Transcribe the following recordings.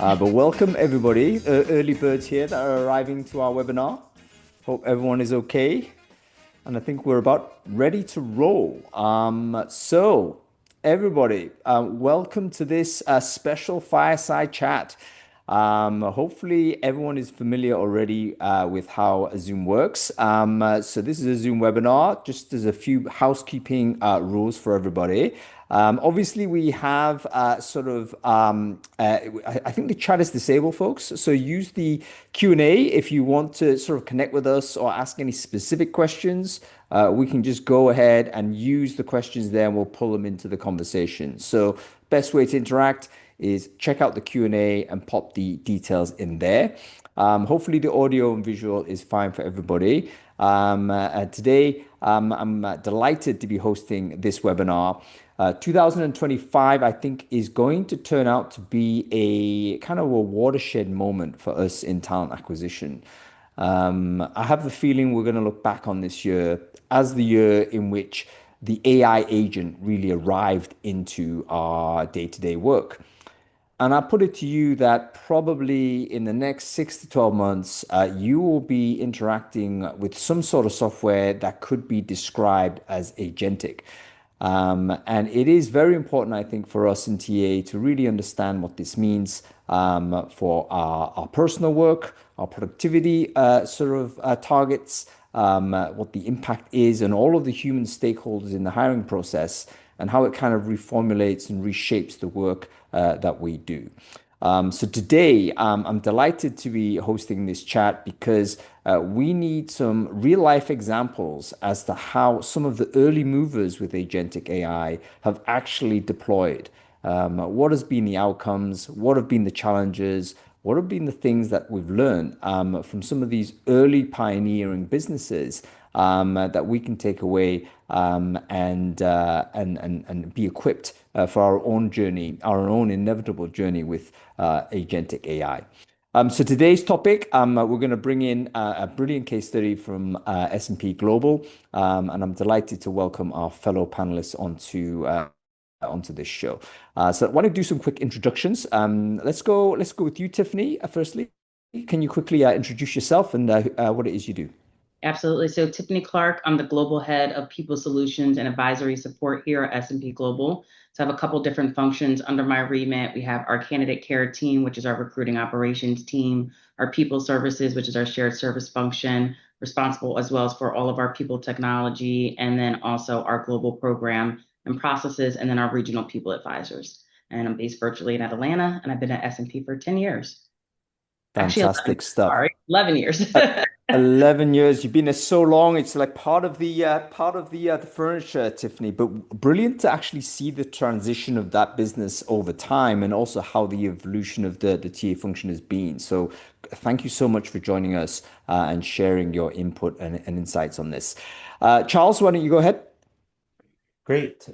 But welcome everybody, early birds here that are arriving to our webinar. Hope everyone is okay. And I think we're about ready to roll. So everybody, welcome to this special fireside chat. Hopefully everyone is familiar already with how Zoom works. So this is a Zoom webinar, just as a few housekeeping rules for everybody. Obviously, we have I think the chat is disabled, folks. So use the Q&A if you want to sort of connect with us or ask any specific questions. We can just go ahead and use the questions there and we'll pull them into the conversation. So best way to interact is check out the Q&A and pop the details in there. Hopefully the audio and visual is fine for everybody. Today, I'm delighted to be hosting this webinar. 2025, I think, is going to turn out to be a kind of a watershed moment for us in talent acquisition. I have the feeling we're going to look back on this year as the year in which the AI agent really arrived into our day-to-day work. And I put it to you that probably in the next 6 to 12 months, you will be interacting with some sort of software that could be described as agentic. And it is very important, I think, for us in TA to really understand what this means for our personal work, our productivity targets, what the impact is, and all of the human stakeholders in the hiring process, and how it kind of reformulates and reshapes the work that we do. So today, I'm delighted to be hosting this chat because we need some real life examples as to how some of the early movers with agentic AI have actually deployed. What has been the outcomes? What have been the challenges? What have been the things that we've learned from some of these early pioneering businesses that we can take away and be equipped for our own journey, our own inevitable journey with agentic AI. So today's topic, we're going to bring in a brilliant case study from S&P Global, and I'm delighted to welcome our fellow panelists onto this show. So I want to do some quick introductions. Let's go with you, Tiffany. Firstly, can you quickly introduce yourself and what it is you do? Absolutely. So Tiffany Clark, I'm the global head of people solutions and advisory support here at S&P Global. So I have a couple different functions under my remit. We have our candidate care team, which is our recruiting operations team, our people services, which is our shared service function, responsible as well as for all of our people technology, and then also our global program and processes, and then our regional people advisors. And I'm based virtually in Atlanta, and I've been at S&P for 10 years. Actually, 11, Fantastic stuff. sorry, 11 years. 11 years. You've been there so long. It's like part of the furniture, Tiffany. But brilliant to actually see the transition of that business over time, and also how the evolution of the TA function has been. So, thank you so much for joining us and sharing your input and insights on this. Charles, why don't you go ahead? Great.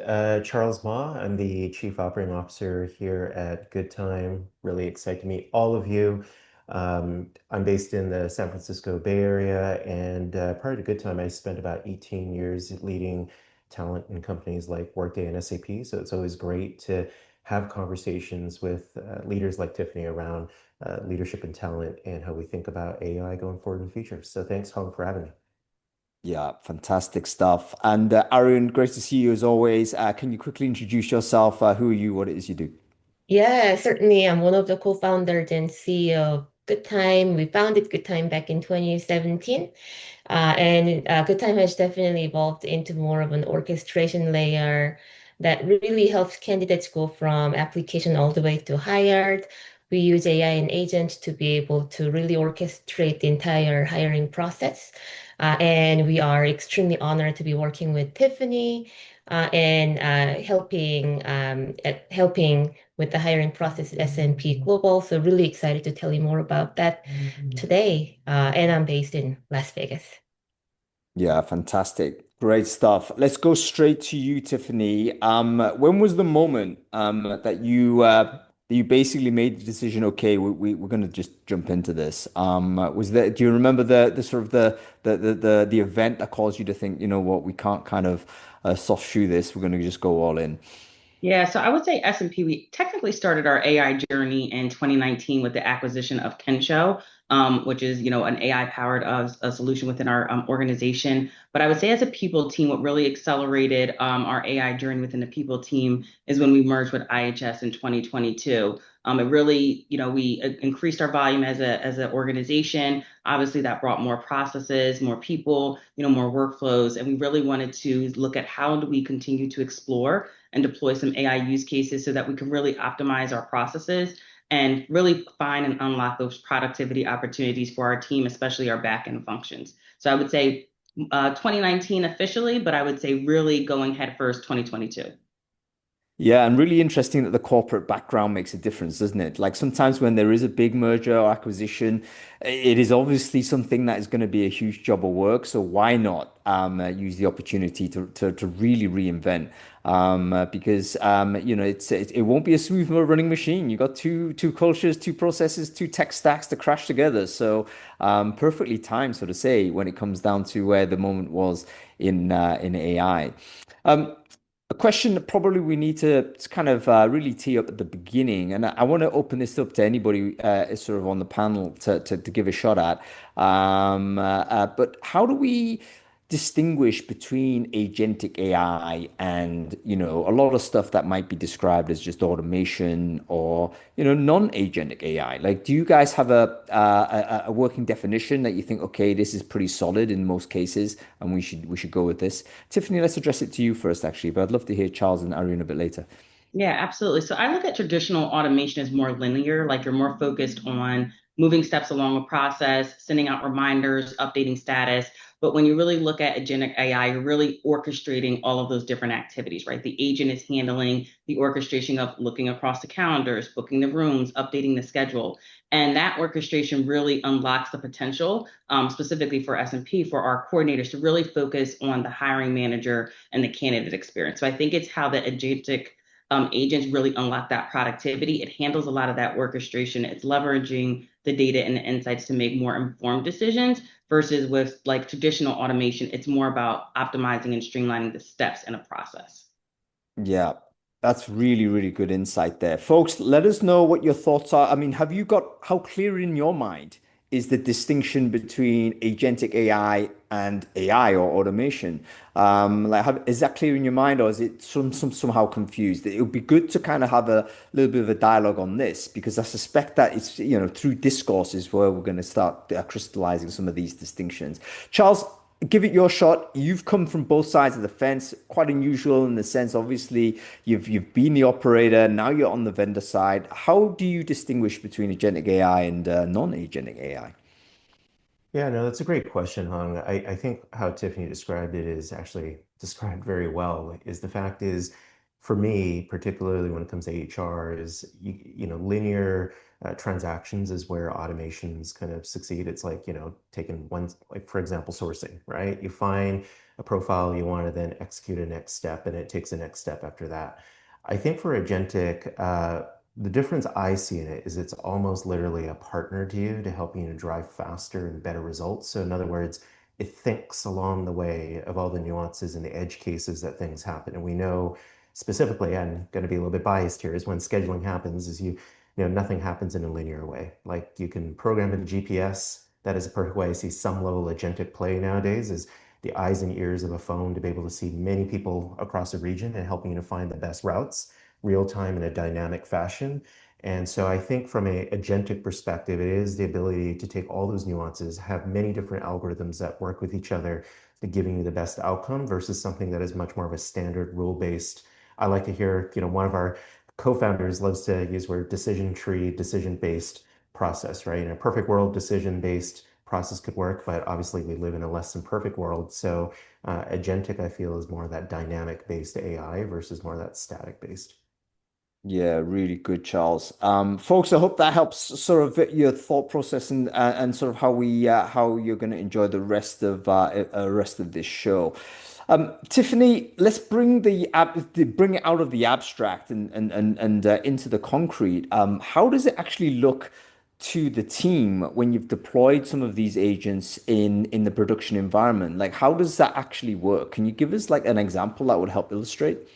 Charles Ma, I'm the Chief Operating Officer here at Good Time. Really excited to meet all of you. I'm based in the San Francisco Bay Area, and prior to Good Time, I spent about 18 years leading talent in companies like Workday and SAP. So it's always great to have conversations with leaders like Tiffany around leadership and talent and how we think about AI going forward in the future. So thanks, Hong, for having me. Yeah, fantastic stuff. And Arun, great to see you as always. Can you quickly introduce yourself? Who are you? What it is you do? Yeah, certainly. I'm one of the co-founders and CEO of Good Time. We founded Good Time back in 2017. And Good Time has definitely evolved into more of an orchestration layer that really helps candidates go from application all the way to hired. We use AI and agents to be able to really orchestrate the entire hiring process. And we are extremely honored to be working with Tiffany and helping with the hiring process at S&P Global. So really excited to tell you more about that today. And I'm based in Las Vegas. Yeah, fantastic. Great stuff. Let's go straight to you, Tiffany. When was the moment that you basically made the decision, okay, we're gonna just jump into this? Do you remember the sort of the event that caused you to think, you know what, we can't kind of soft shoe this, we're gonna just go all in? Yeah, so I would say S&P, we technically started our AI journey in 2019 with the acquisition of Kensho, which is, an AI powered a solution within our organization. But I would say as a people team, what really accelerated our AI journey within the people team is when we merged with IHS in 2022. It really, we increased our volume as an organization. Obviously, that brought more processes, more people, more workflows, and we really wanted to look at how do we continue to explore and deploy some AI use cases so that we can really optimize our processes and really find and unlock those productivity opportunities for our team, especially our back end functions. So I would say 2019 officially, but I would say really going head first 2022. Yeah, and really interesting that the corporate background makes a difference, doesn't it? Like sometimes when there is a big merger or acquisition, it is obviously something that is going to be a huge job of work. So why not use the opportunity to really reinvent? Because it won't be a smooth running machine. You got two cultures, two processes, two tech stacks to crash together. So perfectly timed, so to say, when it comes down to where the moment was in AI. Um, a question that probably we need to kind of really tee up at the beginning, and I want to open this up to anybody sort of on the panel to give a shot at. But how do we distinguish between agentic AI and, a lot of stuff that might be described as just automation or, non-agentic AI? Like, do you guys have a working definition that you think, okay, this is pretty solid in most cases, and we should go with this? Tiffany, let's address it to you first, actually, but I'd love to hear Charles and Irene a bit later. Yeah, absolutely. So I look at traditional automation as more linear, like you're more focused on moving steps along a process, sending out reminders, updating status. But when you really look at agentic AI, you're really orchestrating all of those different activities, right? The agent is handling the orchestration of looking across the calendars, booking the rooms, updating the schedule. And that orchestration really unlocks the potential, specifically for S&P, for our coordinators to really focus on the hiring manager and the candidate experience. So I think it's how the agentic agents really unlock that productivity. It handles a lot of that orchestration. It's leveraging the data and the insights to make more informed decisions versus with like traditional automation, it's more about optimizing and streamlining the steps in a process. Yeah, that's really, really good insight there. Folks, let us know what your thoughts are. I mean, have you got how clear in your mind is the distinction between agentic AI and AI or automation? Is that clear in your mind, or is it somehow confused? It would be good to kind of have a little bit of a dialogue on this because I suspect that it's, through discourses where we're going to start crystallizing some of these distinctions. Charles, give it your shot. You've come from both sides of the fence, quite unusual in the sense, obviously, you've been the operator, now you're on the vendor side. How do you distinguish between agentic AI and non-agentic AI? Yeah, no, that's a great question, Hung. I think how Tiffany described it is actually described very well. Is the fact is, for me, particularly when it comes to HR, is linear transactions is where automations kind of succeed. It's like taking one, like for example, sourcing, right? You find a profile you want to then execute a next step, and it takes a next step after that. I think for agentic, the difference I see in it is it's almost literally a partner to you to help you to drive faster and better results. So in other words, it thinks along the way of all the nuances and the edge cases that things happen. And we know specifically, I'm going to be a little bit biased here, is when scheduling happens, is nothing happens in a linear way. Like you can program in GPS. That is a perfect way I see some level of agentic play nowadays is the eyes and ears of a phone to be able to see many people across a region and helping you to find the best routes real time in a dynamic fashion. And so I think from a agentic perspective, it is the ability to take all those nuances, have many different algorithms that work with each other to giving you the best outcome versus something that is much more of a standard rule-based. I like to hear, one of our co-founders loves to use word decision tree, decision-based process, right? In a perfect world, decision-based process could work, but obviously we live in a less than perfect world. So agentic, I feel, is more of that dynamic-based AI versus more of that static-based. Yeah, really good, Charles. Folks, I hope that helps sort of your thought process and sort of how you're going to enjoy the rest of this show. Tiffany, let's bring it out of the abstract and into the concrete. How does it actually look to the team when you've deployed some of these agents in the production environment? Like, how does that actually work? Can you give us like an example that would help illustrate?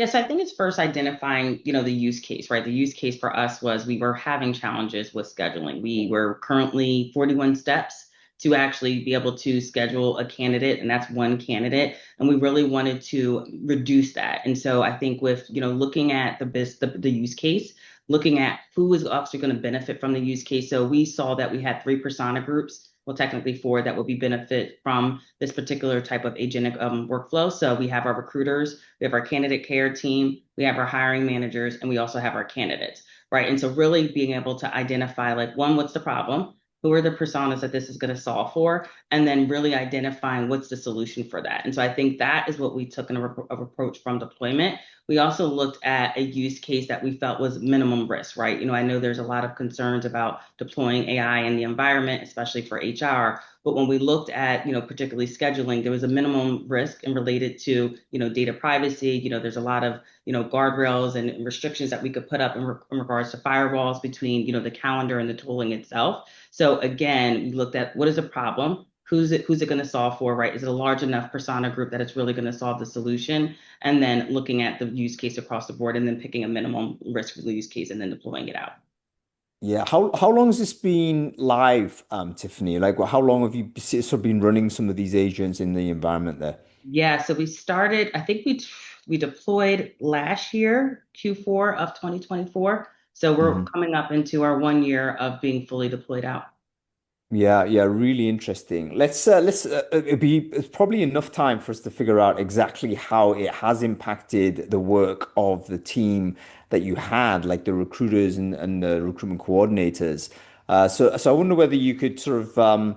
Yes, I think it's first identifying, the use case, right? The use case for us was we were having challenges with scheduling. We were currently 41 steps to actually be able to schedule a candidate, and that's one candidate. And we really wanted to reduce that. And so I think with, looking at the use case, looking at who is actually going to benefit from the use case. So we saw that we had three persona groups, well, technically four, that would be benefit from this particular type of agentic workflow. So we have our recruiters, we have our candidate care team, we have our hiring managers, and we also have our candidates, right? And so really being able to identify, like, one, what's the problem? Who are the personas that this is going to solve for? And then really identifying what's the solution for that. And so I think that is what we took in a approach from deployment. We also looked at a use case that we felt was minimum risk, right? I know there's a lot of concerns about deploying AI in the environment, especially for HR. But when we looked at, particularly scheduling, there was a minimum risk and related to, data privacy. There's a lot of, guardrails and restrictions that we could put up in regards to firewalls between, the calendar and the tooling itself. So again, we looked at what is the problem? Who's it going to solve for, right? Is it a large enough persona group that it's really going to solve the solution? And then looking at the use case across the board and then picking a minimum risk for the use case and then deploying it out. Yeah, how long has this been live, Tiffany? Like, how long have you sort of been running some of these agents in the environment there? Yeah, so we started, I think we deployed last year, Q4 of 2024. So we're Mhm. coming up into our 1 year of being fully deployed out. Yeah, yeah, really interesting. It's probably enough time for us to figure out exactly how it has impacted the work of the team that you had, like the recruiters and the recruitment coordinators. So I wonder whether you could sort of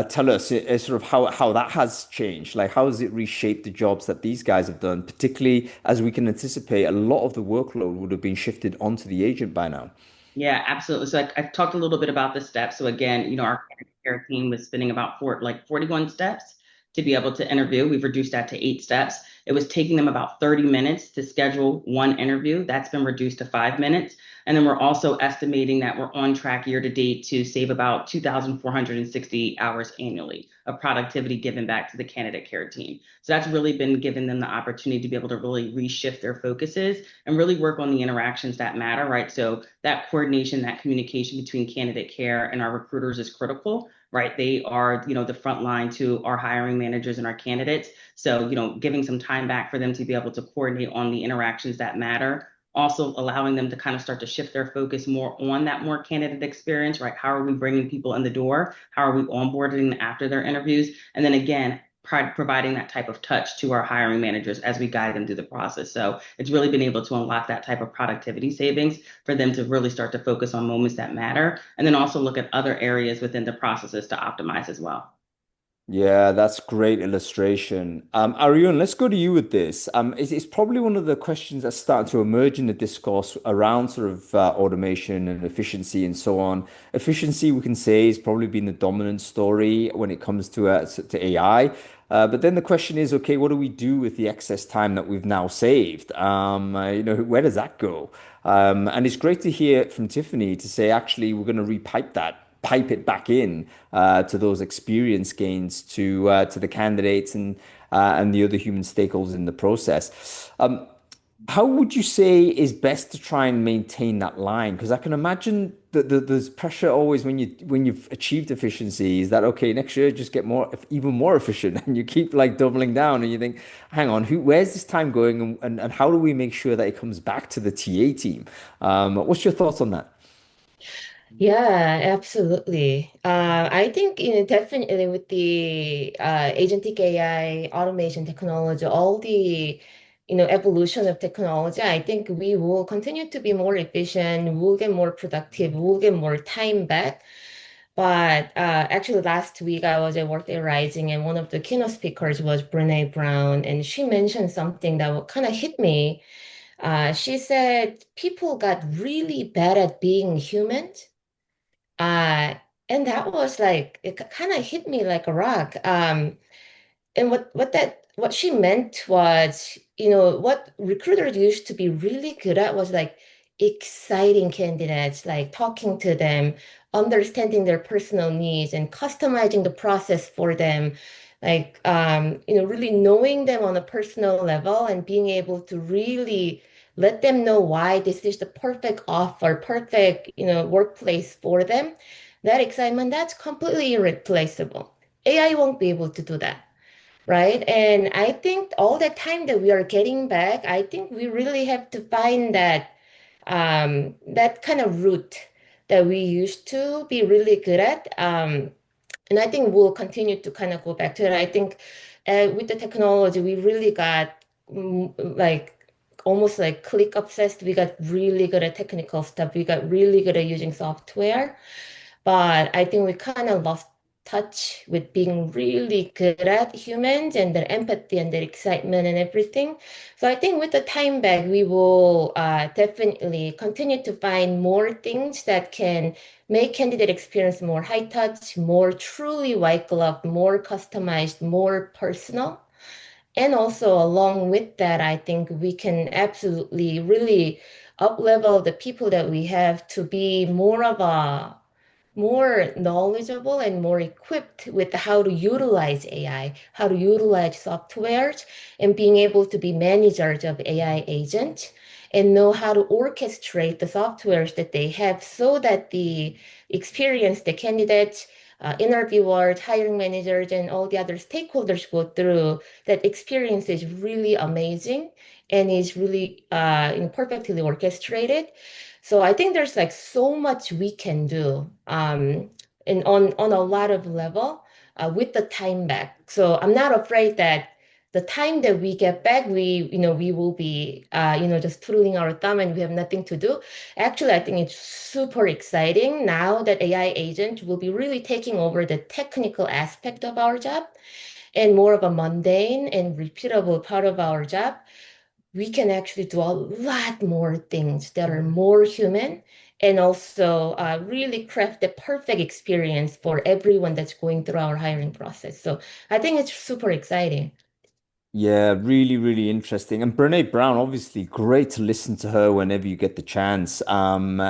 tell us sort of how that has changed. Like, how has it reshaped the jobs that these guys have done, particularly as we can anticipate a lot of the workload would have been shifted onto the agent by now. Yeah, absolutely. So I talked a little bit about the steps. So again, our care team was spending about 41 steps to be able to interview. We've reduced that to 8 steps. It was taking them about 30 minutes to schedule one interview. That's been reduced to 5 minutes. And then we're also estimating that we're on track year to date to save about 2,460 hours annually of productivity given back to the candidate care team. So that's really been giving them the opportunity to be able to really reshift their focuses and really work on the interactions that matter, right? So that coordination, that communication between candidate care and our recruiters is critical, right? They are, the front line to our hiring managers and our candidates. So, giving some time back for them to be able to coordinate on the interactions that matter. Also allowing them to kind of start to shift their focus more on that more candidate experience, right? How are we bringing people in the door? How are we onboarding after their interviews? And then again, providing that type of touch to our hiring managers as we guide them through the process. So it's really been able to unlock that type of productivity savings for them to really start to focus on moments that matter, and then also look at other areas within the processes to optimize as well. Yeah, that's great illustration. Ariane, let's go to you with this. It's probably one of the questions that's starting to emerge in the discourse around sort of automation and efficiency and so on. Efficiency, we can say, has probably been the dominant story when it comes to AI. But then the question is, okay, what do we do with the excess time that we've now saved? Where does that go? And it's great to hear from Tiffany to say, actually, we're going to pipe it back in to those experience gains to the candidates and the other human stakeholders in the process. How would you say is best to try and maintain that line? Because I can imagine that there's pressure always when you've achieved efficiency. Is that okay? Next year, just get even more efficient, and you keep like doubling down, and you think, hang on, where's this time going, and how do we make sure that it comes back to the TA team? What's your thoughts on that? Yeah, absolutely. I think, definitely with the agentic AI automation technology, all the, evolution of technology, I think we will continue to be more efficient, we'll get more productive, we'll get more time back. But actually, last week I was at Workday Rising, and one of the keynote speakers was Brene Brown, and she mentioned something that kind of hit me. She said people got really bad at being human. Uh, and that was like, it kind of hit me like a rock. And what she meant was, what recruiters used to be really good at was like exciting candidates, like talking to them, understanding their personal needs and customizing the process for them. Like, really knowing them on a personal level and being able to really let them know why this is the perfect offer, perfect, workplace for them. That excitement, that's completely irreplaceable. AI won't be able to do that, right? And I think all the time that we are getting back, I think we really have to find that kind of route that we used to be really good at. And I think we'll continue to kind of go back to it. I think with the technology, we really got like almost like click obsessed. We got really good at technical stuff. We got really good at using software. But I think we kind of lost touch with being really good at humans and their empathy and their excitement and everything. So I think with the time back, we will definitely continue to find more things that can make candidate experience more high touch, more truly white glove, more customized, more personal. And also along with that, I think we can absolutely really up level the people that we have to be more knowledgeable and more equipped with how to utilize AI, how to utilize softwares, and being able to be managers of AI agents and know how to orchestrate the softwares that they have so that the experience the candidates, interviewers, hiring managers, and all the other stakeholders go through, that experience is really amazing and is really perfectly orchestrated. So I think there's like so much we can do and on a lot of level with the time back. So I'm not afraid that the time that we get back, we will be just twiddling our thumb and we have nothing to do. Actually, I think it's super exciting now that AI agent will be really taking over the technical aspect of our job and more of a mundane and repeatable part of our job. We can actually do a lot more things that are more human and also really craft the perfect experience for everyone that's going through our hiring process. So I think it's super exciting. Yeah, really, really interesting. And Brene Brown, obviously, great to listen to her whenever you get the chance. And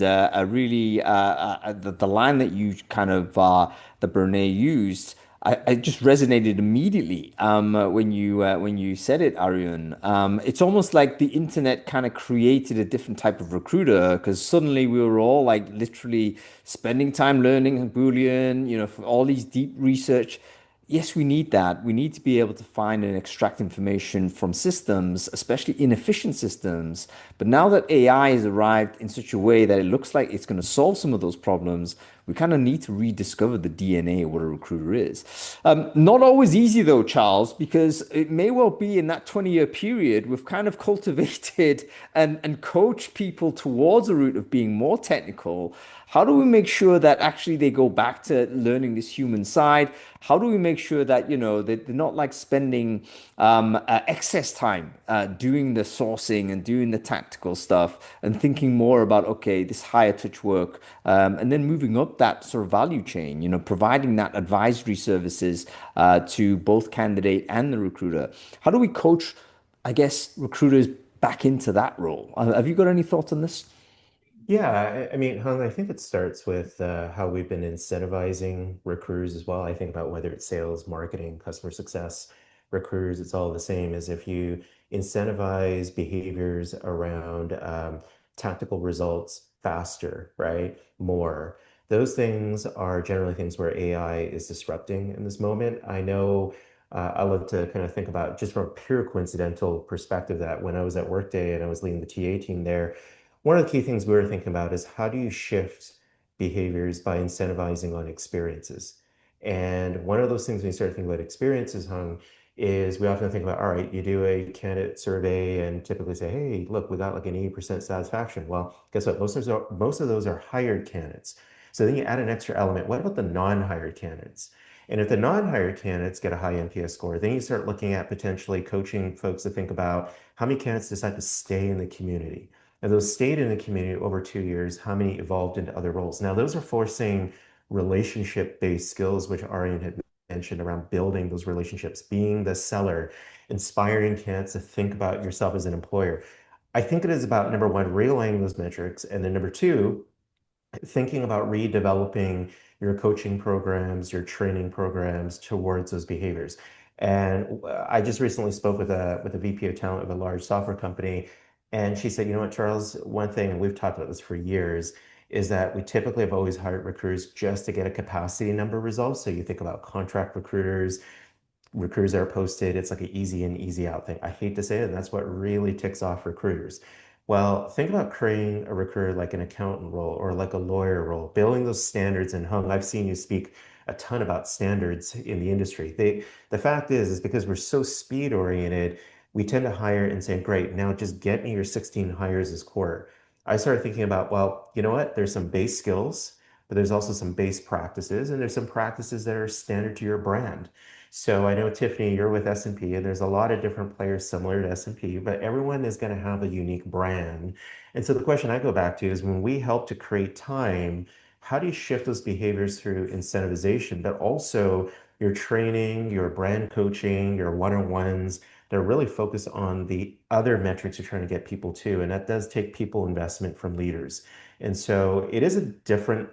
I really, the line that you kind of, that Brene used, I just resonated immediately when you said it, Arian. It's almost like the internet kind of created a different type of recruiter because suddenly we were all like literally spending time learning Boolean, for all these deep research. Yes, we need that. We need to be able to find and extract information from systems, especially inefficient systems. But now that AI has arrived in such a way that it looks like it's going to solve some of those problems, we kind of need to rediscover the DNA of what a recruiter is. Not always easy though, Charles, because it may well be in that 20-year period, we've kind of cultivated and coached people towards a route of being more technical. How do we make sure that actually they go back to learning this human side? How do we make sure that, they're not like spending excess time doing the sourcing and doing the tactical stuff and thinking more about, okay, this higher touch work, and then moving up that sort of value chain, providing that advisory services to both candidate and the recruiter. How do we coach, I guess, recruiters back into that role? Have you got any thoughts on this? Yeah, I mean, Hung, I think it starts with how we've been incentivizing recruiters as well. I think about whether it's sales, marketing, customer success, recruiters, it's all the same as if you incentivize behaviors around tactical results faster, right? More. Those things are generally things where AI is disrupting in this moment. I know I love to kind of think about just from a pure coincidental perspective that when I was at Workday and I was leading the TA team there, one of the key things we were thinking about is how do you shift behaviors by incentivizing on experiences? And one of those things when you start thinking about experiences, Hung, is we often think about, all right, you do a candidate survey and typically say, hey, look, we got like an 80% satisfaction. Well, guess what? Most of those are hired candidates. So then you add an extra element. What about the non-hired candidates? And if the non-hired candidates get a high NPS score, then you start looking at potentially coaching folks to think about how many candidates decide to stay in the community. And those stayed in the community over 2 years, how many evolved into other roles? Now, those are forcing relationship-based skills, which Arian had mentioned around building those relationships, being the seller, inspiring candidates to think about yourself as an employer. I think it is about number one, realigning those metrics, and then number two, thinking about redeveloping your coaching programs, your training programs towards those behaviors. And I just recently spoke with a VP of talent of a large software company, and she said, you know what, Charles, one thing, and we've talked about this for years, is that we typically have always hired recruiters just to get a capacity number result. So you think about contract recruiters that are posted, it's like an easy in, easy out thing. I hate to say it, and that's what really ticks off recruiters. Well, think about creating a recruiter like an accountant role or like a lawyer role, building those standards. And Hung, I've seen you speak a ton about standards in the industry. The fact is because we're so speed oriented, we tend to hire and say, great, now just get me your 16 hires this quarter. I started thinking about, well, you know what? There's some base skills, but there's also some base practices, and there's some practices that are standard to your brand. So I know, Tiffany, you're with S&P, and there's a lot of different players similar to S&P, but everyone is going to have a unique brand. And so the question I go back to is when we help to create time, how do you shift those behaviors through incentivization, but also your training, your brand coaching, your one-on-ones? They're really focused on the other metrics you're trying to get people to, and that does take people investment from leaders. And so it is a different,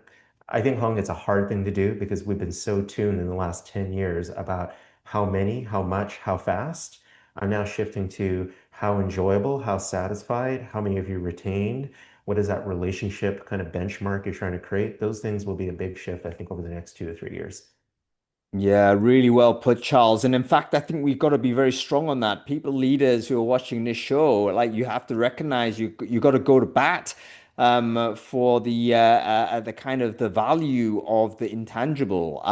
I think, Hong, it's a hard thing to do because we've been so tuned in the last 10 years about how many, how much, how fast. I'm now shifting to how enjoyable, how satisfied, how many of you retained, what is that relationship kind of benchmark you're trying to create? Those things will be a big shift, I think, over the next 2 to 3 years. Yeah, really well put, Charles. And in fact, I think we've got to be very strong on that. People, leaders who are watching this show, like you have to recognize you got to go to bat for the kind of the value of the intangible.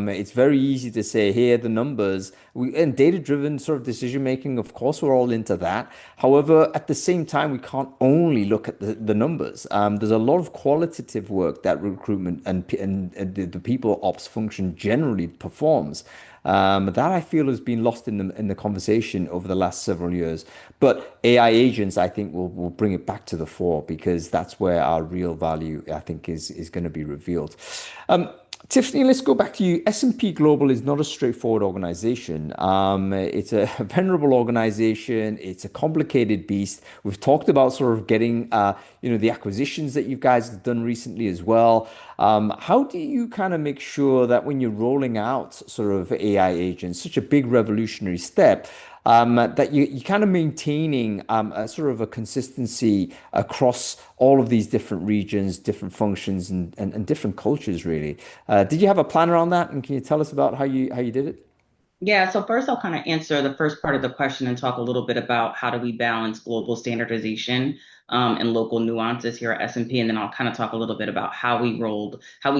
It's very easy to say, here are the numbers. And data-driven sort of decision making, of course, we're all into that. However, at the same time, we can't only look at the numbers. There's a lot of qualitative work that recruitment and the people ops function generally performs. That I feel has been lost in the conversation over the last several years. But AI agents, I think, will bring it back to the fore because that's where our real value, I think, is going to be revealed. Tiffany, let's go back to you. S&P Global is not a straightforward organization. It's a venerable organization. It's a complicated beast. We've talked about sort of getting, the acquisitions that you guys have done recently as well. How do you kind of make sure that when you're rolling out sort of AI agents, such a big revolutionary step, that you kind of maintaining a sort of a consistency across all of these different regions, different functions, and different cultures, really. Did you have a plan around that? And can you tell us about how you did it? Yeah, so first I'll kind of answer the first part of the question and talk a little bit about how do we balance global standardization and local nuances here at S&P, and then I'll kind of talk a little bit about how we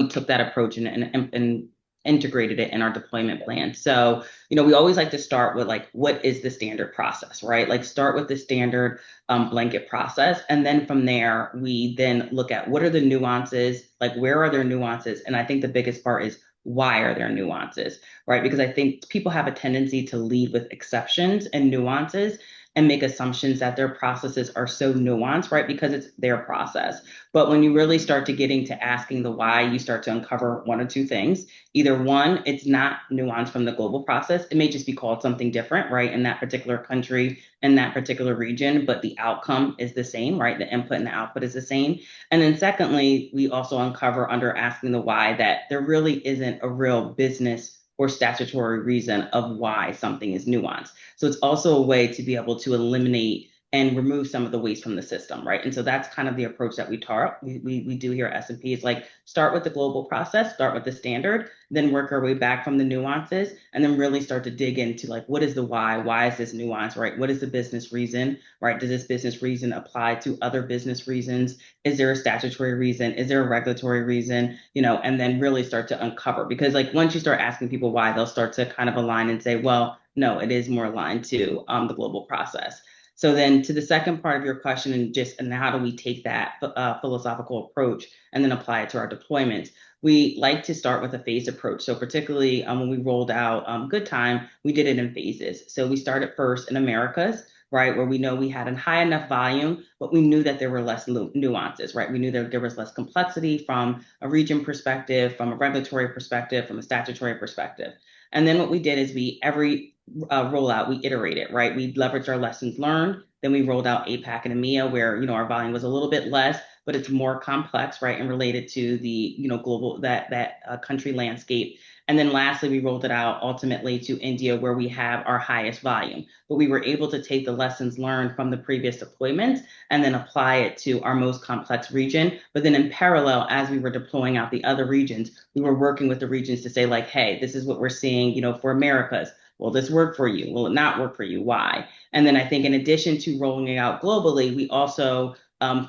took that approach and integrated it in our deployment plan. So, we always like to start with like, what is the standard process, right? Like start with the standard blanket process, and then from there we then look at what are the nuances, like where are there nuances, and I think the biggest part is why are there nuances, right? Because I think people have a tendency to lead with exceptions and nuances and make assumptions that their processes are so nuanced, right? Because it's their process. But when you really start to getting to asking the why, you start to uncover one or two things. Either one, it's not nuanced from the global process. It may just be called something different, right? In that particular country, in that particular region, but the outcome is the same, right? The input and the output is the same. And then secondly, we also uncover under asking the why that there really isn't a real business or statutory reason of why something is nuanced. So it's also a way to be able to eliminate and remove some of the waste from the system, right? And so that's kind of the approach that we do here at S&P. It's like start with the global process, start with the standard, then work our way back from the nuances, and then really start to dig into like what is the why? Why is this nuance, right? What is the business reason, right? Does this business reason apply to other business reasons? Is there a statutory reason? Is there a regulatory reason? And then really start to uncover because like once you start asking people why, they'll start to kind of align and say, well, no, it is more aligned to the global process. So then to the second part of your question and how do we take that philosophical approach and then apply it to our deployment? We like to start with a phased approach. So particularly when we rolled out Good Time, we did it in phases. So we started first in Americas, right, where we know we had a high enough volume, but we knew that there were less nuances, right? We knew that there was less complexity from a region perspective, from a regulatory perspective, from a statutory perspective. And then what we did is every rollout, we iterated, right? We leveraged our lessons learned. Then we rolled out APAC and EMEA, where our volume was a little bit less, but it's more complex, right, and related to the, global that country landscape. And then lastly, we rolled it out ultimately to India, where we have our highest volume. But we were able to take the lessons learned from the previous deployments and then apply it to our most complex region. But then in parallel, as we were deploying out the other regions, we were working with the regions to say, like, hey, this is what we're seeing, for Americas. Will this work for you? Will it not work for you? Why? And then I think in addition to rolling it out globally, we also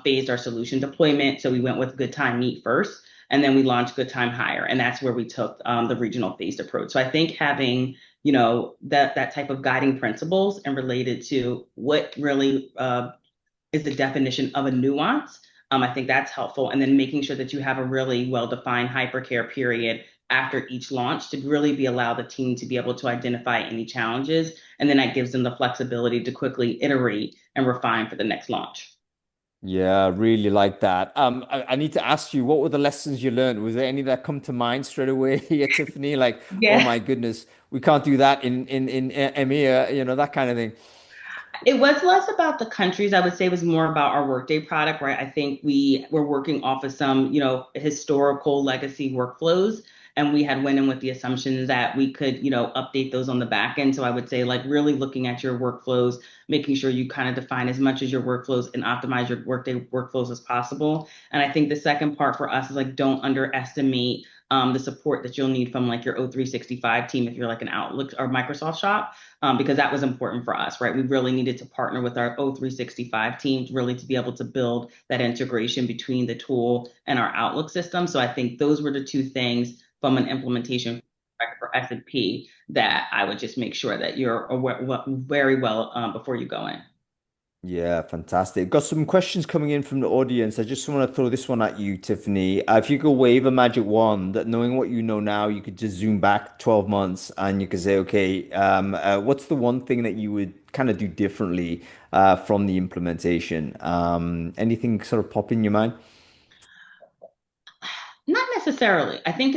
phased our solution deployment. So we went with Good Time Meet first, and then we launched Good Time Hire. And that's where we took the regional phased approach. So I think having, that type of guiding principles and related to what really is the definition of a nuance. I think that's helpful. And then making sure that you have a really well-defined hypercare period after each launch to really be allow the team to be able to identify any challenges. And then that gives them the flexibility to quickly iterate and refine for the next launch. Yeah, I really like that. I need to ask you, what were the lessons you learned? Was there any that come to mind straight away here, Tiffany? Like, oh Yeah. my goodness, we can't do that in EMEA, that kind of thing. It was less about the countries. I would say it was more about our Workday product, right? I think we were working off of some, historical legacy workflows, and we had went in with the assumption that we could, update those on the back end. So I would say like really looking at your workflows, making sure you kind of define as much as your workflows and optimize your Workday workflows as possible. And I think the second part for us is like don't underestimate the support that you'll need from like your O365 team if you're like an Outlook or Microsoft shop, because that was important for us, right? We really needed to partner with our O365 teams really to be able to build that integration between the tool and our Outlook system. So I think those were the two things from an implementation for S&P that I would just make sure that you're aware, very well before you go in. Yeah, fantastic. Got some questions coming in from the audience. I just want to throw this one at you, Tiffany. If you could wave a magic wand, that knowing what you know now, you could just zoom back 12 months and you could say, okay, what's the one thing that you would kind of do differently from the implementation? Anything sort of pop in your mind? Not necessarily. I think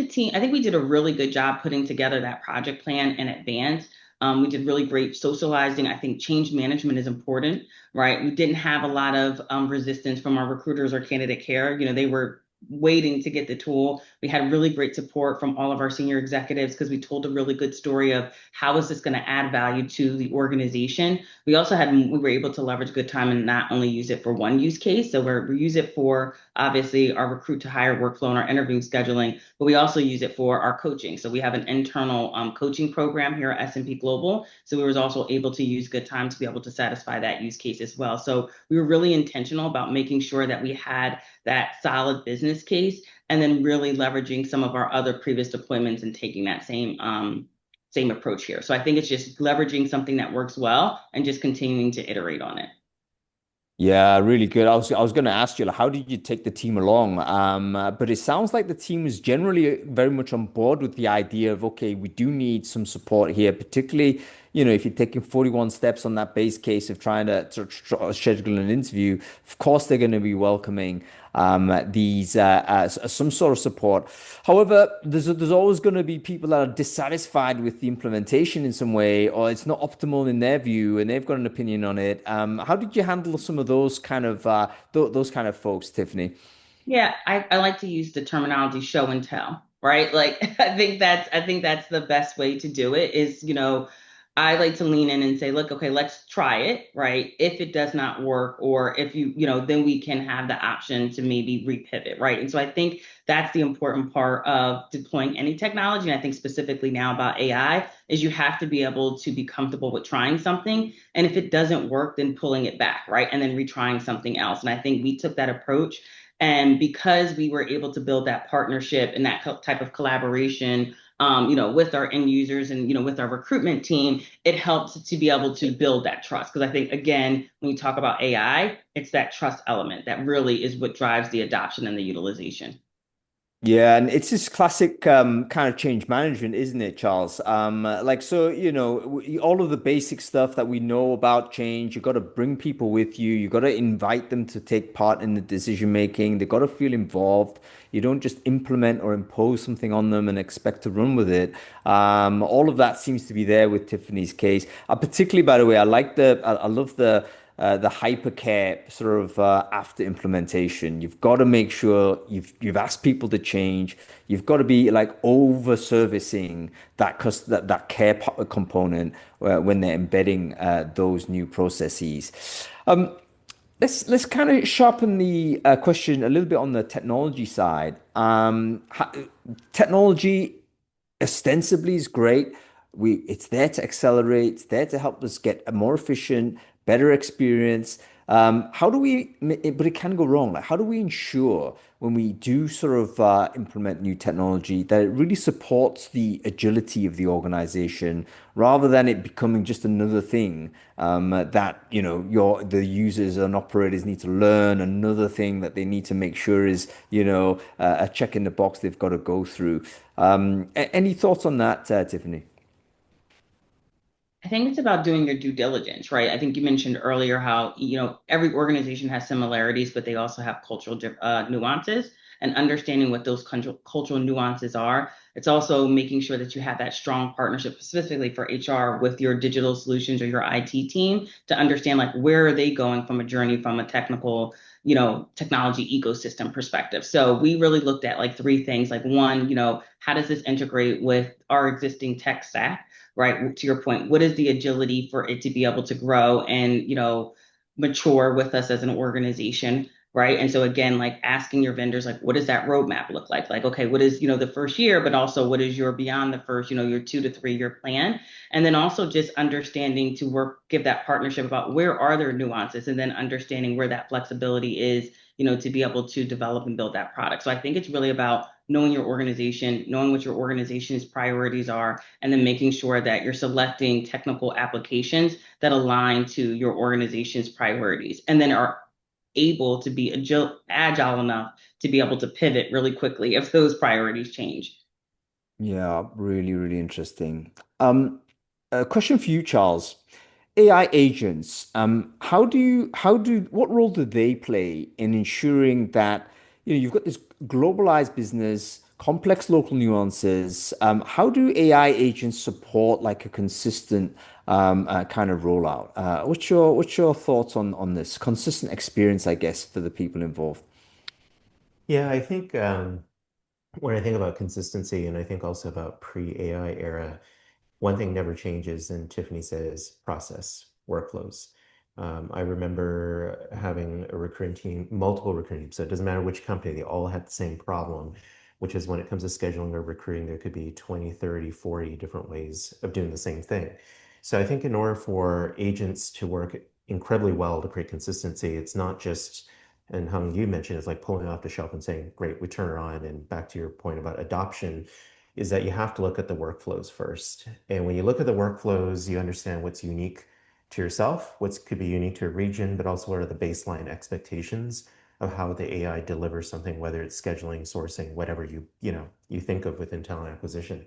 we did a really good job putting together that project plan in advance. We did really great socializing. I think change management is important, right? We didn't have a lot of resistance from our recruiters or candidate care. They were waiting to get the tool. We had really great support from all of our senior executives because we told a really good story of how is this going to add value to the organization. We were able to leverage Good Time and not only use it for one use case. So we use it for obviously our recruit to hire workflow and our interview scheduling, but we also use it for our coaching. So we have an internal coaching program here at S&P Global. So we was also able to use Good Time to be able to satisfy that use case as well. So we were really intentional about making sure that we had that solid business case and then really leveraging some of our other previous deployments and taking that same approach here. So I think it's just leveraging something that works well and just continuing to iterate on it. Yeah, really good. I was going to ask you, like, how did you take the team along? But it sounds like the team is generally very much on board with the idea of, okay, we do need some support here, particularly, if you're taking 41 steps on that base case of trying to schedule an interview, of course they're going to be welcoming these some sort of support. However, there's always going to be people that are dissatisfied with the implementation in some way, or it's not optimal in their view, and they've got an opinion on it. How did you handle some of those kind of those kind of folks, Tiffany? Yeah, I like to use the terminology show and tell, right? Like I think that's the best way to do it is, I like to lean in and say, look, okay, let's try it, right? If it does not work, or if then we can have the option to maybe repivot, right? And so I think that's the important part of deploying any technology. And I think specifically now about AI is you have to be able to be comfortable with trying something. And if it doesn't work, then pulling it back, right? And then retrying something else. And I think we took that approach. And because we were able to build that partnership and that type of collaboration, with our end users and, with our recruitment team, it helps to be able to build that trust. Because I think, again, when we talk about AI, it's that trust element that really is what drives the adoption and the utilization. Yeah, and it's this classic kind of change management, isn't it, Charles? Like, so, all of the basic stuff that we know about change, you got to bring people with you. You got to invite them to take part in the decision making. They got to feel involved. You don't just implement or impose something on them and expect to run with it. All of that seems to be there with Tiffany's case. Particularly, by the way, I love the the hypercare sort of after implementation. You've got to make sure you've asked people to change. You've got to be like over servicing that care component when they're embedding those new processes. Let's kind of sharpen the question a little bit on the technology side. Technology ostensibly is great. It's there to accelerate. It's there to help us get a more efficient, better experience. How do we? But it can go wrong. Like, how do we ensure when we do sort of implement new technology that it really supports the agility of the organization rather than it becoming just another thing that the users and operators need to learn, another thing that they need to make sure is a check in the box they've got to go through. Any thoughts on that, Tiffany? I think it's about doing your due diligence, right? I think you mentioned earlier how, every organization has similarities, but they also have cultural nuances, and understanding what those cultural nuances are. It's also making sure that you have that strong partnership, specifically for HR, with your digital solutions or your IT team to understand like where are they going from a journey from a technical, technology ecosystem perspective. So we really looked at like three things. Like one, how does this integrate with our existing tech stack? Right, to your point, what is the agility for it to be able to grow and mature with us as an organization, right? And so again, like asking your vendors, like, what does that roadmap look like? Like, okay, what is the first year, but also what is your beyond the first, your 2 to 3 year plan? And then also just understanding to give that partnership about where are there nuances, and then understanding where that flexibility is, to be able to develop and build that product. So I think it's really about knowing your organization, knowing what your organization's priorities are, and then making sure that you're selecting technical applications that align to your organization's priorities, and then are able to be agile enough to be able to pivot really quickly if those priorities change. Yeah, really, really interesting. A question for you, Charles. AI agents, what role do they play in ensuring that, you've got this globalized business, complex local nuances. How do AI agents support like a consistent kind of rollout? What's your thoughts on this consistent experience, I guess, for the people involved? Yeah, I think when I think about consistency and I think also about pre-AI era, one thing never changes, and Tiffany says process workflows. I remember having a recruiting team, multiple recruiting teams, so it doesn't matter which company, they all had the same problem, which is when it comes to scheduling or recruiting, there could be 20, 30, 40 different ways of doing the same thing. So I think in order for agents to work incredibly well to create consistency, it's not just, and Hung, you mentioned, it's like pulling it off the shelf and saying, great, we turn it on. And back to your point about adoption, is that you have to look at the workflows first. And when you look at the workflows, you understand what's unique to yourself, what could be unique to a region, but also what are the baseline expectations of how the AI delivers something, whether it's scheduling, sourcing, whatever you think of within talent acquisition.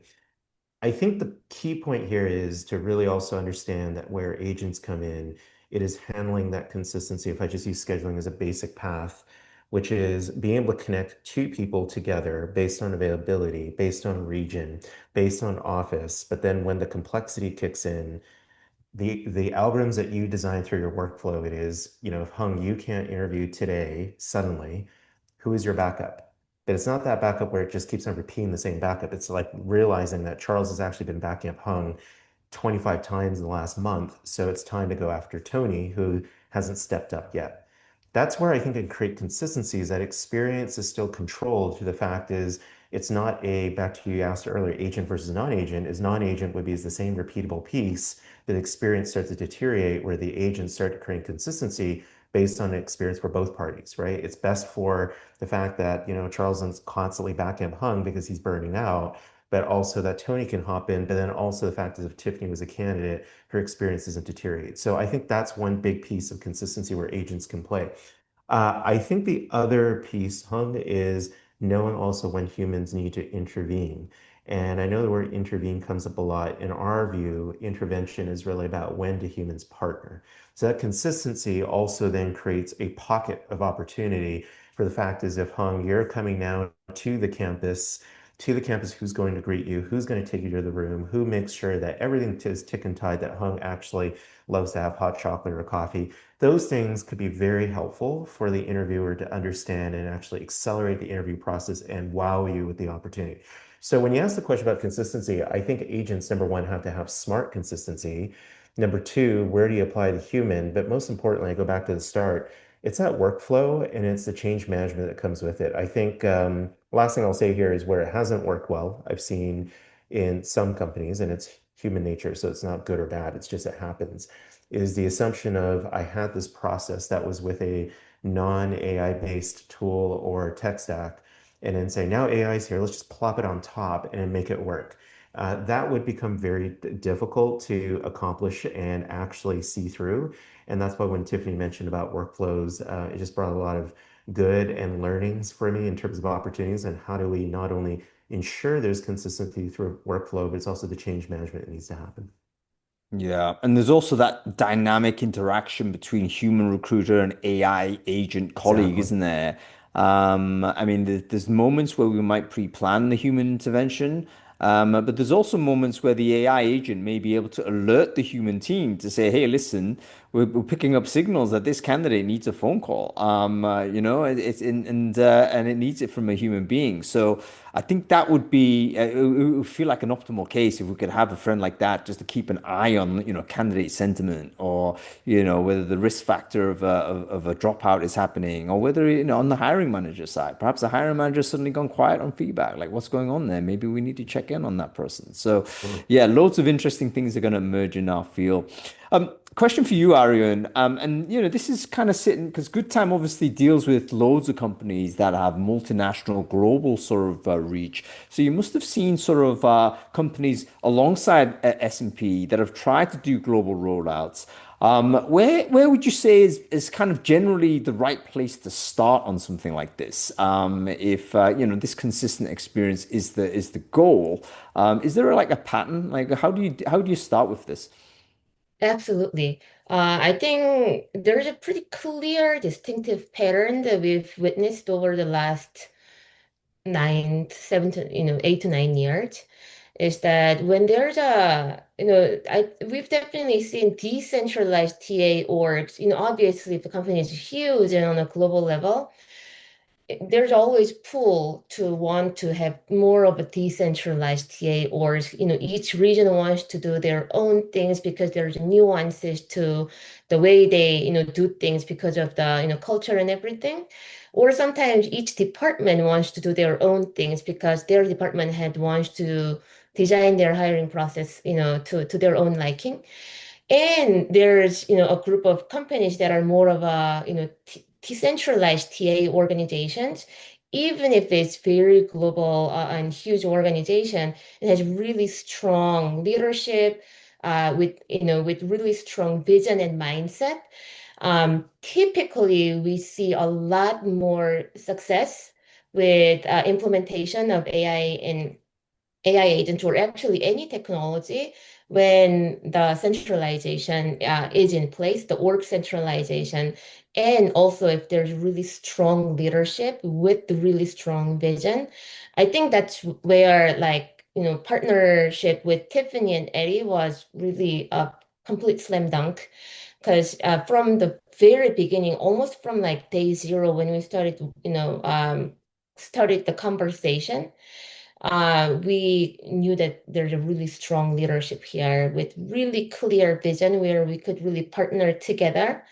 I think the key point here is to really also understand that where agents come in, it is handling that consistency. If I just use scheduling as a basic path, which is being able to connect two people together based on availability, based on region, based on office. But then when the complexity kicks in, the algorithms that you design through your workflow, it is, if Hung, you can't interview today, suddenly, who is your backup? But it's not that backup where it just keeps on repeating the same backup. It's like realizing that Charles has actually been backing up Hung 25 times in the last month. So it's time to go after Tony, who hasn't stepped up yet. That's where I think it create consistency, is that experience is still controlled. To the fact is, it's not back to you asked earlier, agent versus non-agent, is non-agent would be is the same repeatable piece, that experience starts to deteriorate where the agents start to create consistency based on experience for both parties, right? It's best for the fact that, Charles is constantly back end hung because he's burning out, but also that Tony can hop in. But then also the fact is, if Tiffany was a candidate, her experience doesn't deteriorate. So I think that's one big piece of consistency where agents can play. I think the other piece, Hung, is knowing also when humans need to intervene. And I know the word intervene comes up a lot. In our view, intervention is really about when do humans partner. So that consistency also then creates a pocket of opportunity for the fact is, if Hung, you're coming now to the campus to the campus, who's going to greet you, who's going to take you to the room, who makes sure that everything is tick and tied, that Hung actually loves to have hot chocolate or coffee. Those things could be very helpful for the interviewer to understand and actually accelerate the interview process and wow you with the opportunity. So when you ask the question about consistency, I think agents, number one, have to have smart consistency. Number two, where do you apply the human? But most importantly, I go back to the start. It's that workflow and it's the change management that comes with it. I think last thing I'll say here is where it hasn't worked well, I've seen in some companies, and it's human nature, so it's not good or bad, it's just it happens, is the assumption of I had this process that was with a non-AI based tool or tech stack, and then say, now AI is here, let's just plop it on top and make it work. That would become very difficult to accomplish and actually see through. And that's why when Tiffany mentioned about workflows, it just brought a lot of good and learnings for me in terms of opportunities and how do we not only ensure there's consistency through workflow, but it's also the change management that needs to happen. Yeah, and there's also that dynamic interaction between human recruiter and AI agent colleague, Exactly. isn't there? I mean, there's moments where we might pre-plan the human intervention, but there's also moments where the AI agent may be able to alert the human team to say, "Hey, listen, we're picking up signals that this candidate needs a phone call." It's and it needs it from a human being. So I think that would be it would feel like an optimal case if we could have a friend like that just to keep an eye on, candidate sentiment or, whether the risk factor of a dropout is happening or whether, on the hiring manager side, perhaps the hiring manager has suddenly gone quiet on feedback. Like what's going on there? Maybe we need to check in on that person. So Sure. yeah, loads of interesting things are going to emerge in our field. Question for you, Arian. And this is kind of sitting because Good Time obviously deals with loads of companies that have multinational, global sort of reach. So you must have seen sort of companies alongside S&P that have tried to do global rollouts. Where would you say is kind of generally the right place to start on something like this? If this consistent experience is the goal, is there like a pattern? Like how do you start with this? Absolutely. I think there's a pretty clear, distinctive pattern that we've witnessed over the last 8 to 9 years, is that when there's we've definitely seen decentralized TA orgs. Obviously, if the company is huge and on a global level, there's always pull to want to have more of a decentralized TA, or each region wants to do their own things because there's nuances to the way they do things because of the culture and everything. Or sometimes each department wants to do their own things because their department head wants to design their hiring process to their own liking. And there's, a group of companies that are more of a, decentralized TA organizations. Even if it's very global and huge organization, it has really strong leadership with really strong vision and mindset. Typically, we see a lot more success with implementation of AI agents or actually any technology when the centralization is in place, the org centralization, and also if there's really strong leadership with the really strong vision. I think that's where partnership with Tiffany and Eddie was really a complete slam dunk because from the very beginning, almost from like day zero when we started, started the conversation, we knew that there's a really strong leadership here with really clear vision where we could really partner together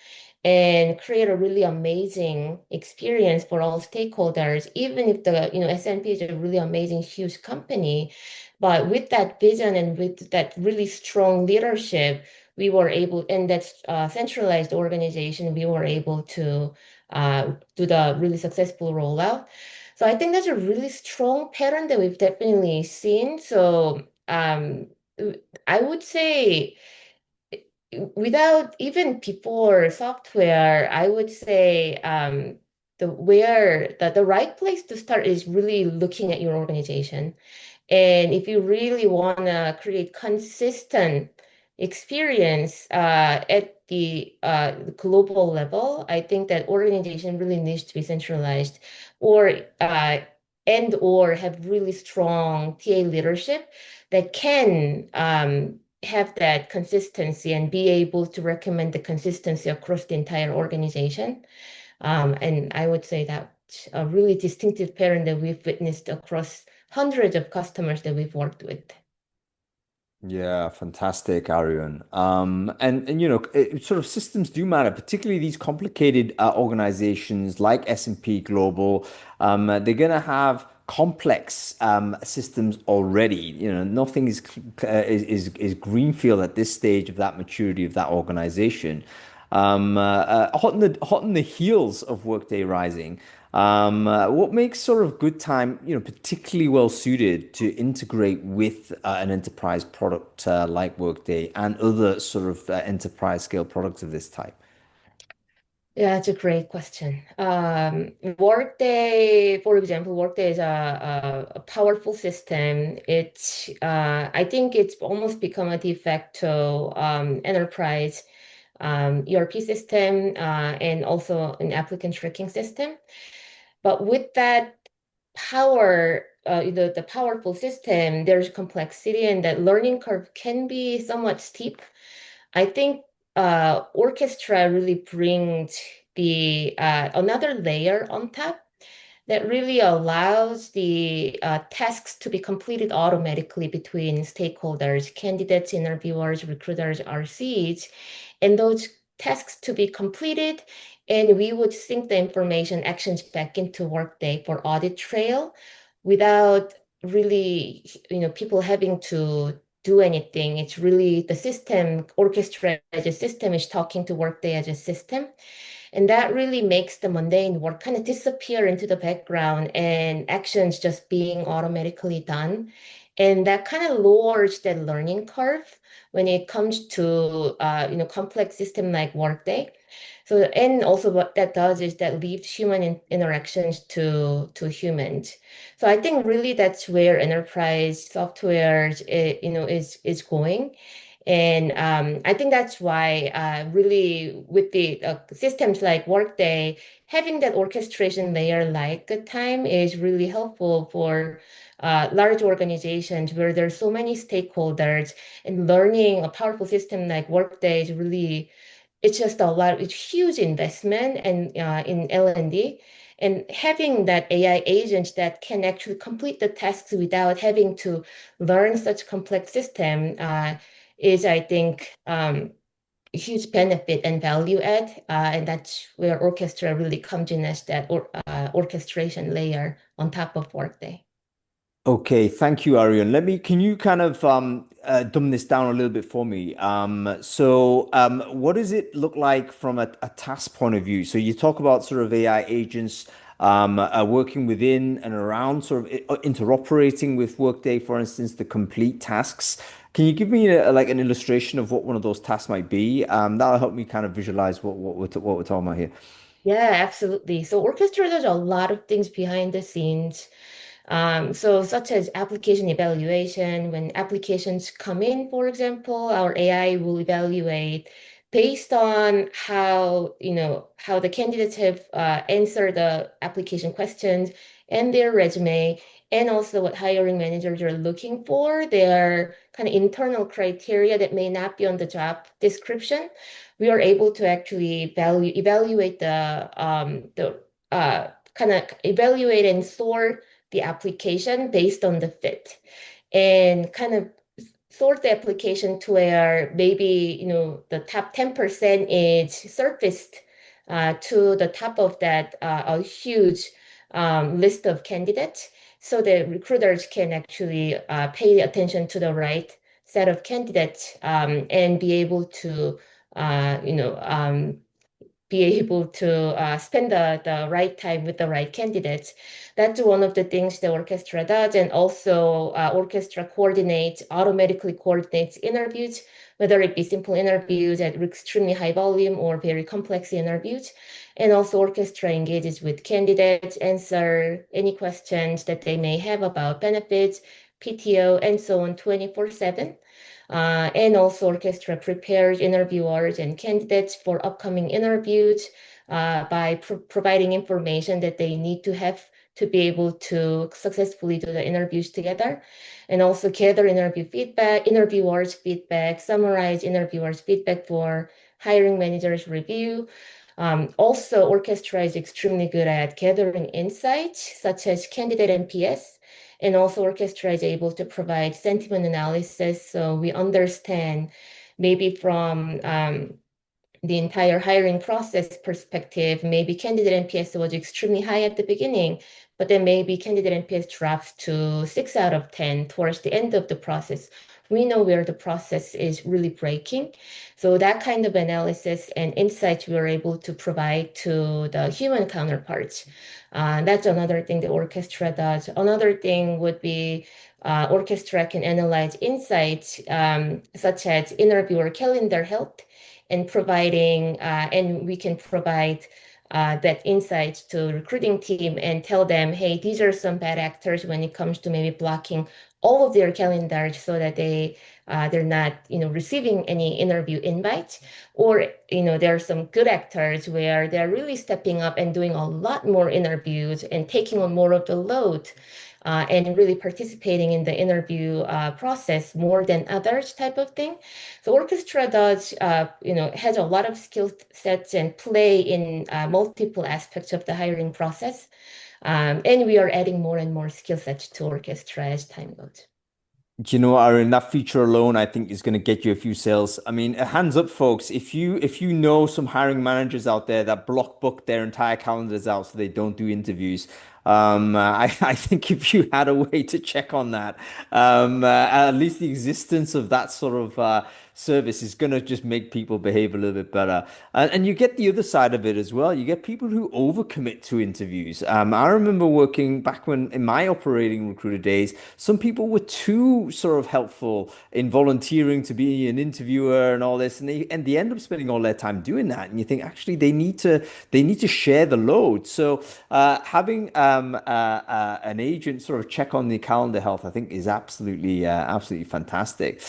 and create a really amazing experience for all stakeholders, even if the S&P is a really amazing, huge company. But with that vision and with that really strong leadership, we were able, and that's centralized organization, we were able to do the really successful rollout. So I think that's a really strong pattern that we've definitely seen. So I would say without even before software, I would say the right place to start is really looking at your organization. And if you really want to create consistent experience at the global level, I think that organization really needs to be centralized or and or have really strong TA leadership that can have that consistency and be able to recommend the consistency across the entire organization. And I would say that's a really distinctive pattern that we've witnessed across hundreds of customers that we've worked with. Yeah, fantastic, Arian. And sort of systems do matter, particularly these complicated organizations like S&P Global. They're gonna have complex systems already. Nothing is greenfield at this stage of that maturity of that organization. Hot in the heels of Workday Rising. What makes sort of Good Time, particularly well suited to integrate with an enterprise product like Workday and other sort of enterprise scale products of this type? Yeah, it's a great question. Workday, for example, Workday is a powerful system. I think it's almost become a de facto enterprise ERP system and also an applicant tracking system. But with that power, the powerful system, there's complexity, and that learning curve can be somewhat steep. I think Orchestra really brings the another layer on top that really allows the tasks to be completed automatically between stakeholders, candidates, interviewers, recruiters, RCs, and those tasks to be completed. And we would sync the information actions back into Workday for audit trail without really, people having to do anything. It's really the system, Orchestra as a system is talking to Workday as a system. And that really makes the mundane work kind of disappear into the background and actions just being automatically done. And that kind of lowers the learning curve when it comes to complex system like Workday. So and also what that does is that leaves human interactions to humans. So I think really that's where enterprise software is going. And I think that's why really with the systems like Workday, having that orchestration layer like Good Time is really helpful for large organizations where there's so many stakeholders, and learning a powerful system like Workday is really, it's just a lot, it's huge investment and in L&D. And having that AI agent that can actually complete the tasks without having to learn such complex system is, I think, a huge benefit and value add. And that's where Orchestra really comes in as that orchestration layer on top of Workday. Okay, thank you, Arian. Can you kind of dumb this down a little bit for me? What does it look like from a task point of view? So you talk about sort of AI agents working within and around, sort of interoperating with Workday, for instance, to complete tasks. Can you give me like an illustration of what one of those tasks might be? That'll help me kind of visualize what we're talking about here. Yeah, absolutely. So Orchestra does a lot of things behind the scenes. So such as application evaluation, when applications come in, for example, our AI will evaluate based on how the candidates have answered the application questions and their resume, and also what hiring managers are looking for, their kind of internal criteria that may not be on the job description. We are able to actually evaluate kind of evaluate and sort the application based on the fit, and kind of sort the application to where maybe the top 10% is surfaced to the top of that a huge list of candidates, so the recruiters can actually pay attention to the right set of candidates and be able to uh, you know um, spend the right time with the right candidates. That's one of the things the orchestra does. And also orchestra automatically coordinates interviews, whether it be simple interviews at extremely high volume or very complex interviews. And also orchestra engages with candidates, answer any questions that they may have about benefits, PTO, and so on 24/7. And also orchestra prepares interviewers and candidates for upcoming interviews by providing information that they need to have to be able to successfully do the interviews together, and also gather interviewers' feedback, summarize interviewers' feedback for hiring managers' review. Also, Orchestra is extremely good at gathering insights, such as candidate NPS, and also Orchestra is able to provide sentiment analysis, so we understand maybe from the entire hiring process perspective, maybe candidate NPS was extremely high at the beginning, but then maybe candidate NPS drops to 6 out of 10 towards the end of the process. We know where the process is really breaking. So that kind of analysis and insights we are able to provide to the human counterparts. That's another thing the orchestra does. Another thing would be orchestra can analyze insights such as interviewer calendar health and we can provide that insight to recruiting team and tell them, hey, these are some bad actors when it comes to maybe blocking all of their calendars so that they're not receiving any interview invites, or there are some good actors where they're really stepping up and doing a lot more interviews and taking on more of the load, and really participating in the interview process more than others type of thing. So orchestra has a lot of skill sets and play in multiple aspects of the hiring process. And we are adding more and more skill sets to orchestra as time goes. Do you know, Aaron, that feature alone, I think, is going to get you a few sales. I mean, hands up, folks. If you know some hiring managers out there that block book their entire calendars out so they don't do interviews, I think if you had a way to check on that, at least the existence of that sort of service is going to just make people behave a little bit better. And you get the other side of it as well. You get people who overcommit to interviews. I remember working back when in my operating recruiter days, some people were too sort of helpful in volunteering to be an interviewer and all this, and they end up spending all their time doing that. And you think actually they need to share the load. So having an agent sort of check on the calendar health, I think, is absolutely fantastic.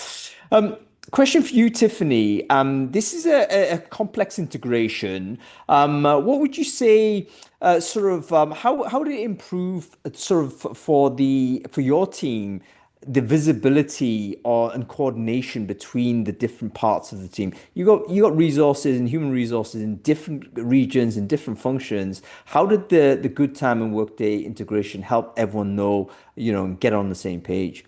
Um, Question for you, Tiffany. This is a complex integration. What would you say, how did it improve for your team, the visibility and coordination between the different parts of the team? You got resources and human resources in different regions and different functions. How did the Good Time and Workday integration help everyone know, and get on the same page?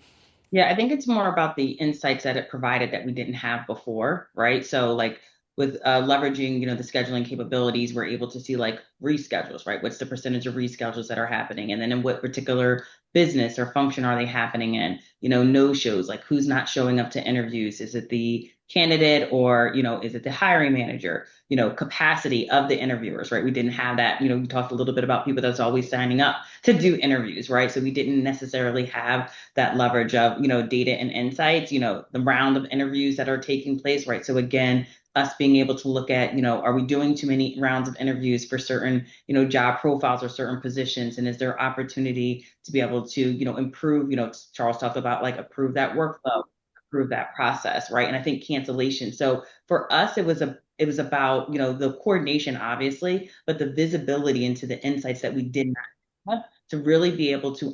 Yeah, I think it's more about the insights that it provided that we didn't have before, right? So like with leveraging, the scheduling capabilities, we're able to see like reschedules, right? What's the percentage of reschedules that are happening? And then in what particular business or function are they happening in? No shows, like who's not showing up to interviews? Is it the candidate or, is it the hiring manager? Capacity of the interviewers, right? We didn't have that. We talked a little bit about people that's always signing up to do interviews, right? So we didn't necessarily have that leverage of data and insights, the round of interviews that are taking place, right? So again, us being able to look at, are we doing too many rounds of interviews for certain job profiles or certain positions, and is there opportunity to be able to improve, Charles talked about like improve that workflow, improve that process, right? And I think cancellation, so for us it was about the coordination obviously, but the visibility into the insights that we did not have, to really be able to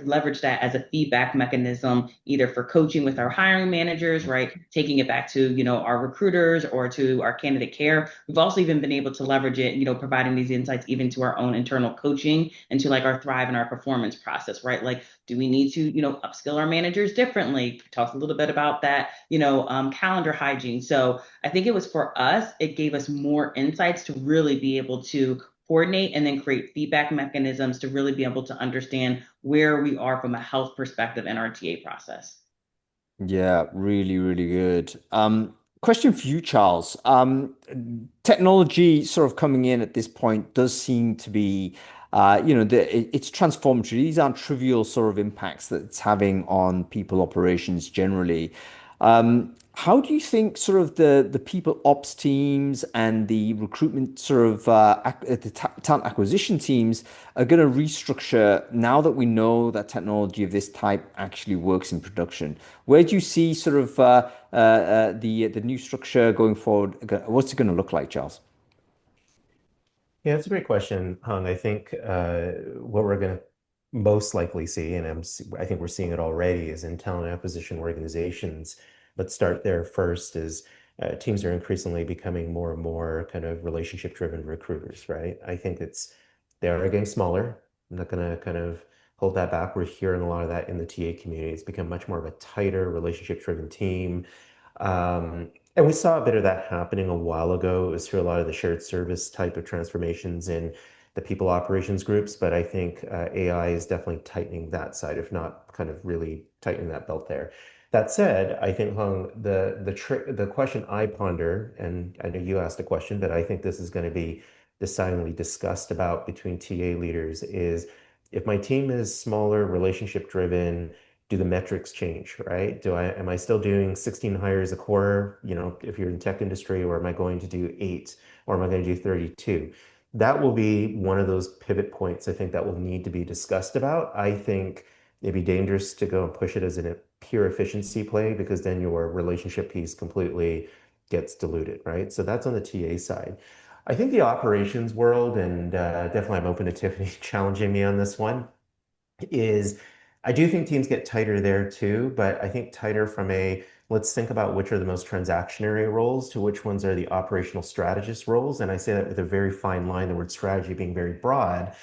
leverage that as a feedback mechanism, either for coaching with our hiring managers, right? Taking it back to, our recruiters or to our candidate care. We've also even been able to leverage it, providing these insights even to our own internal coaching and to like our thrive and our performance process, right? Like, do we need to, upskill our managers differently? We talked a little bit about that, calendar hygiene. So I think it was for us, it gave us more insights to really be able to coordinate and then create feedback mechanisms to really be able to understand where we are from a health perspective in our TA process. Yeah, really, really good. Question for you, Charles. Technology sort of coming in at this point does seem to be, it's transformative. These aren't trivial sort of impacts that it's having on people operations generally. How do you think sort of the people ops teams and the recruitment sort of the talent acquisition teams are going to restructure now that we know that technology of this type actually works in production? Where do you see sort of the new structure going forward? What's it going to look like, Charles? Yeah, that's a great question, Hung. I think what we're going to most likely see, and I think we're seeing it already, is in talent acquisition organizations. Let's start there first, is teams are increasingly becoming more and more kind of relationship-driven recruiters, right? I think they are getting smaller. I'm not going to kind of hold that back. We're hearing a lot of that in the TA community. It's become much more of a tighter relationship-driven team. And we saw a bit of that happening a while ago. It was through a lot of the shared service type of transformations in the people operations groups, but I think AI is definitely tightening that side, if not kind of really tightening that belt there. That said, I think, Hung, the question I ponder, and I know you asked a question, but I think this is going to be decidedly discussed about between TA leaders is, if my team is smaller, relationship driven, do the metrics change, right? Am I still doing 16 hires a quarter, if you're in tech industry, or am I going to do 8, or am I going to do 32? That will be one of those pivot points, I think, that will need to be discussed about. I think it'd be dangerous to go and push it as a pure efficiency play, because then your relationship piece completely gets diluted, right? So that's on the TA side. I think the operations world, and definitely I'm open to Tiffany challenging me on this one, is I do think teams get tighter there too, but I think tighter from a, let's think about which are the most transactionary roles to which ones are the operational strategist roles. And I say that with a very fine line, the word strategy being very broad.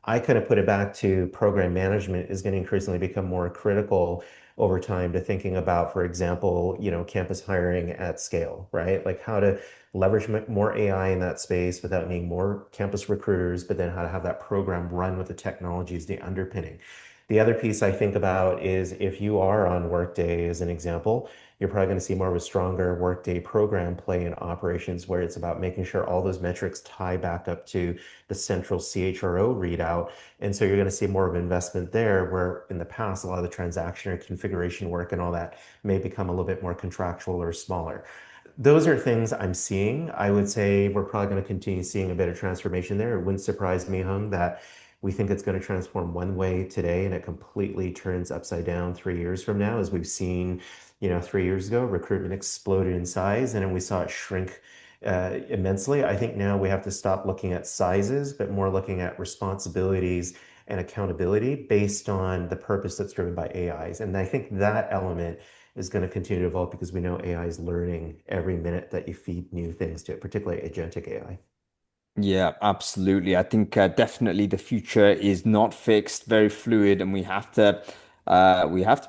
I kind of put it back to program management is going to increasingly become more critical over time to thinking about, for example, campus hiring at scale, right? Like how to leverage more AI in that space without needing more campus recruiters, but then how to have that program run with the technologies, the underpinning. The other piece I think about is, if you are on Workday, as an example, you're probably going to see more of a stronger Workday program play in operations, where it's about making sure all those metrics tie back up to the central CHRO readout. And so you're going to see more of investment there, where in the past, a lot of the transaction or configuration work and all that may become a little bit more contractual or smaller. Those are things I'm seeing. I would say we're probably going to continue seeing a bit of transformation there. It wouldn't surprise me, Hung, that we think it's going to transform one way today and it completely turns upside down 3 years from now. As we've seen, 3 years ago, recruitment exploded in size and then we saw it shrink immensely. I think now we have to stop looking at sizes, but more looking at responsibilities and accountability based on the purpose that's driven by AIs. And I think that element is going to continue to evolve, because we know AI is learning every minute that you feed new things to it, particularly agentic AI. Yeah, absolutely. I think definitely the future is not fixed, very fluid, and we have to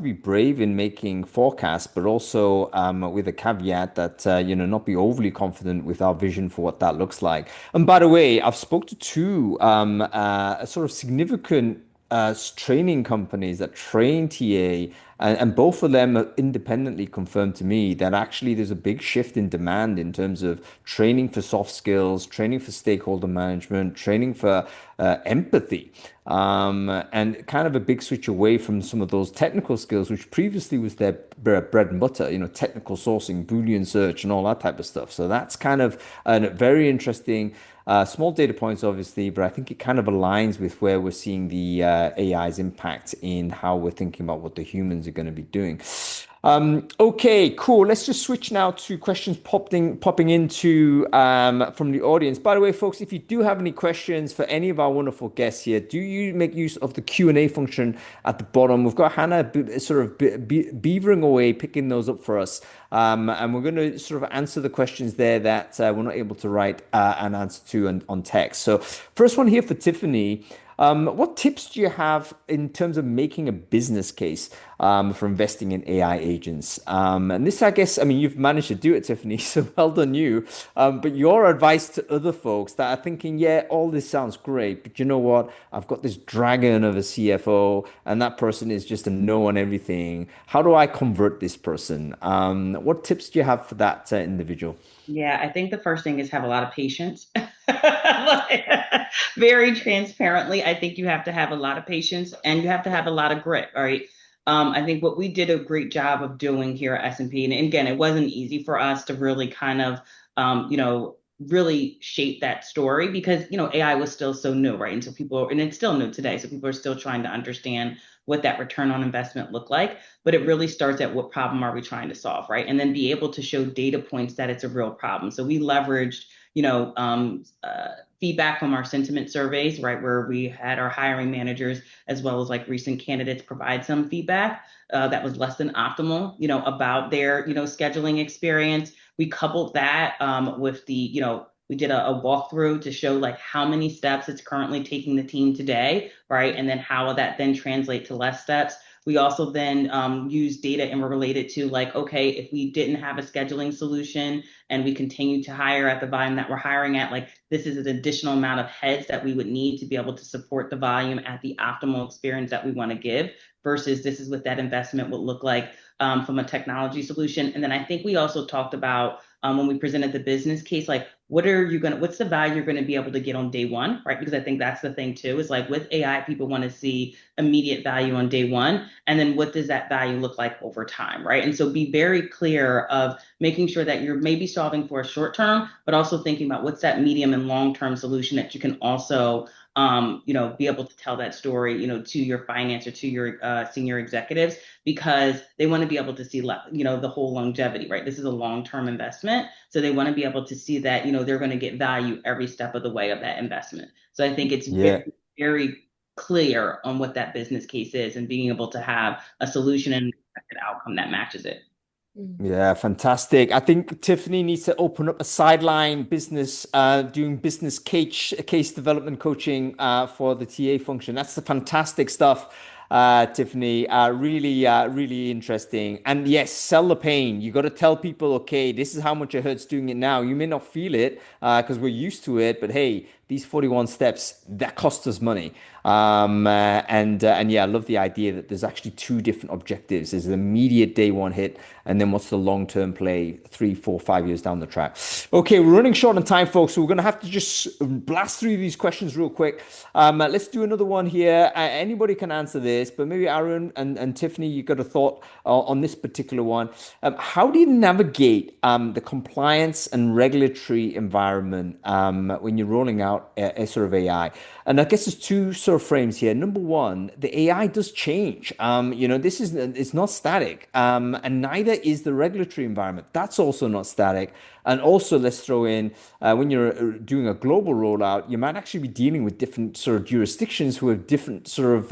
be brave in making forecasts, but also with a caveat that not be overly confident with our vision for what that looks like. And by the way, I've spoke to two sort of significant training companies that train TA, and both of them have independently confirmed to me that actually there's a big shift in demand in terms of training for soft skills, training for stakeholder management, training for empathy, and kind of a big switch away from some of those technical skills, which previously was their bread and butter, technical sourcing, Boolean search, and all that type of stuff. So that's kind of a very interesting. Small data points, obviously, but I think it kind of aligns with where we're seeing the AI's impact in how we're thinking about what the humans are going to be doing. Okay, cool. Let's just switch now to questions popping into from the audience. By the way, folks, if you do have any questions for any of our wonderful guests here, do you make use of the Q&A function at the bottom? We've got Hannah sort of beavering away, picking those up for us. And we're going to sort of answer the questions there that we're not able to write an answer to on text. So first one here for Tiffany. What tips do you have in terms of making a business case for investing in AI agents? And this, I guess, I mean, you've managed to do it, Tiffany, so well done you. But your advice to other folks that are thinking, yeah, all this sounds great, but you know what? I've got this dragon of a CFO, and that person is just a no on everything. How do I convert this person? What tips do you have for that individual? Yeah, I think the first thing is have a lot of patience. Like, very transparently, I think you have to have a lot of patience and you have to have a lot of grit. All right. I think what we did a great job of doing here at S&P, and again, it wasn't easy for us to really kind of, really shape that story because, AI was still so new, right? And so and it's still new today. So people are still trying to understand what that return on investment looked like. But it really starts at what problem are we trying to solve, right? And then be able to show data points that it's a real problem. So we leveraged feedback from our sentiment surveys, right, where we had our hiring managers as well as like recent candidates provide some feedback that was less than optimal, about their, scheduling experience. We coupled that with we did a walkthrough to show like how many steps it's currently taking the team today, right? And then how that then translate to less steps. We also then use data and we're related to like, okay, if we didn't have a scheduling solution and we continue to hire at the volume that we're hiring at, like this is an additional amount of heads that we would need to be able to support the volume at the optimal experience that we want to give versus this is what that investment would look like from a technology solution. And then I think we also talked about when we presented the business case, like what's the value you're going to be able to get on day one, right? Because I think that's the thing too, is like with AI, people want to see immediate value on day one. And then what does that value look like over time, right? And so be very clear of making sure that you're maybe solving for a short term, but also thinking about what's that medium and long-term solution that you can also be able to tell that story, to your finance or to your senior executives, because they want to be able to see, the whole longevity, right? This is a long-term investment. So they want to be able to see that, they're going to get value every step of the way of that investment. So I think it's Yeah. very, very clear on what that business case is and being able to have a solution and an outcome that matches it. Yeah, fantastic. I think Tiffany needs to open up a sideline business, doing business case development coaching for the TA function. That's the fantastic stuff, Tiffany. Really interesting. And yes, sell the pain. You got to tell people, okay, this is how much it hurts doing it now. You may not feel it because we're used to it, but hey, these 41 steps that cost us money. And yeah, I love the idea that there's actually two different objectives. There's the immediate day one hit, and then what's the long-term play 3, 4, 5 years down the track. Okay, we're running short on time, folks, so we're gonna have to just blast through these questions real quick. Let's do another one here. Anybody can answer this, but maybe Aaron and Tiffany, you got a thought on this particular one. How do you navigate the compliance and regulatory environment when you're rolling out a sort of AI? And I guess there's two sort of frames here. Number one, the AI does change. This is it's not static, and neither is the regulatory environment. That's also not static. And also, let's throw in when you're doing a global rollout, you might actually be dealing with different sort of jurisdictions who have different sort of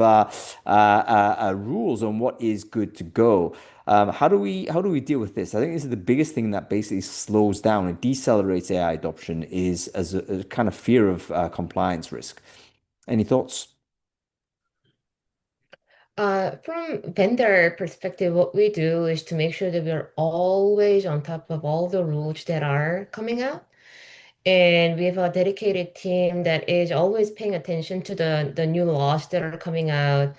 rules on what is good to go. How do we deal with this? I think this is the biggest thing that basically slows down and decelerates AI adoption is as a kind of fear of compliance risk. Any thoughts? From vendor perspective, what we do is to make sure that we're always on top of all the rules that are coming out. And we have a dedicated team that is always paying attention to the new laws that are coming out.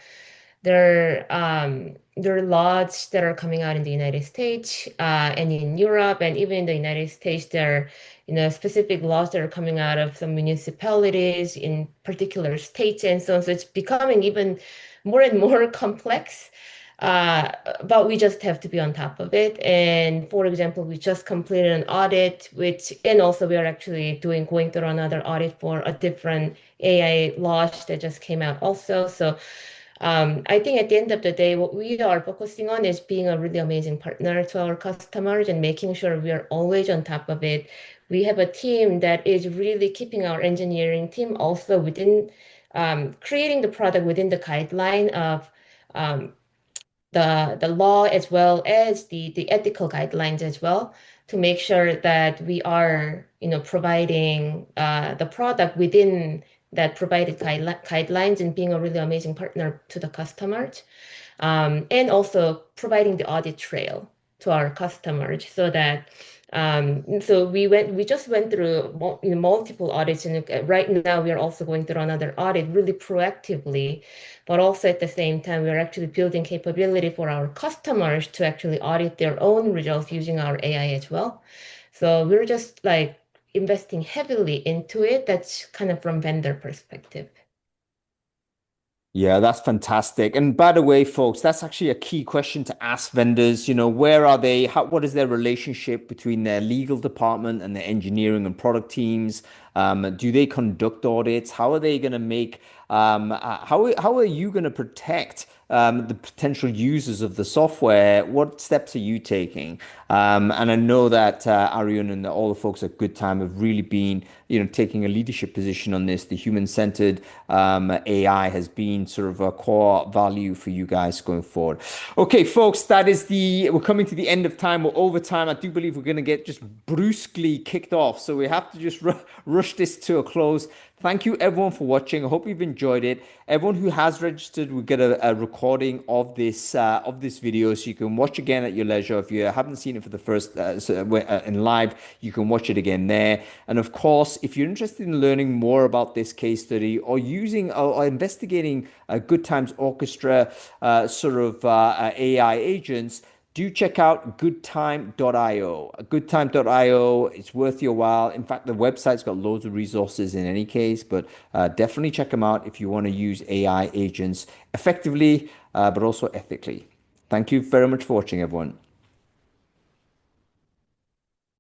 There are laws that are coming out in the United States and in Europe, and even in the United States, there are specific laws that are coming out of some municipalities in particular states and so on. So it's becoming even more and more complex. Uh, but we just have to be on top of it. And for example, we just completed an audit, and also we are actually going through another audit for a different AI launch that just came out also. So I think at the end of the day, what we are focusing on is being a really amazing partner to our customers and making sure we are always on top of it. We have a team that is really keeping our engineering team also within creating the product within the guideline of um, the law as well as the ethical guidelines as well to make sure that we are providing the product within that provided guidelines and being a really amazing partner to the customers, and also providing the audit trail to our customers so that so we just went through multiple audits, and right now we are also going through another audit really proactively, but also at the same time we're actually building capability for our customers to actually audit their own results using our AI as well. So we're just like investing heavily into it. That's kind of from vendor perspective. Yeah, that's fantastic. And by the way, folks, that's actually a key question to ask vendors. Where are they? What is their relationship between their legal department and their engineering and product teams? Do they conduct audits? How are they going to make how are you going to protect the potential users of the software? What steps are you taking? And I know that Arian and all the folks at Good Time have really been, taking a leadership position on this. The human-centered AI has been sort of a core value for you guys going forward. Okay, folks, we're coming to the end of time. We're over time. I do believe we're going to get just brusquely kicked off. So we have to just rush this to a close. Thank you everyone for watching. I hope you've enjoyed it. Everyone who has registered will get a recording of this video, so you can watch again at your leisure. If you haven't seen it for the first in live, you can watch it again there. And of course, if you're interested in learning more about this case study or using or investigating Good Times Orchestra AI agents, do check out goodtime.io. Goodtime.io, it's worth your while. In fact, the website's got loads of resources in any case, but definitely check them out if you want to use AI agents effectively, but also ethically. Thank you very much for watching, everyone.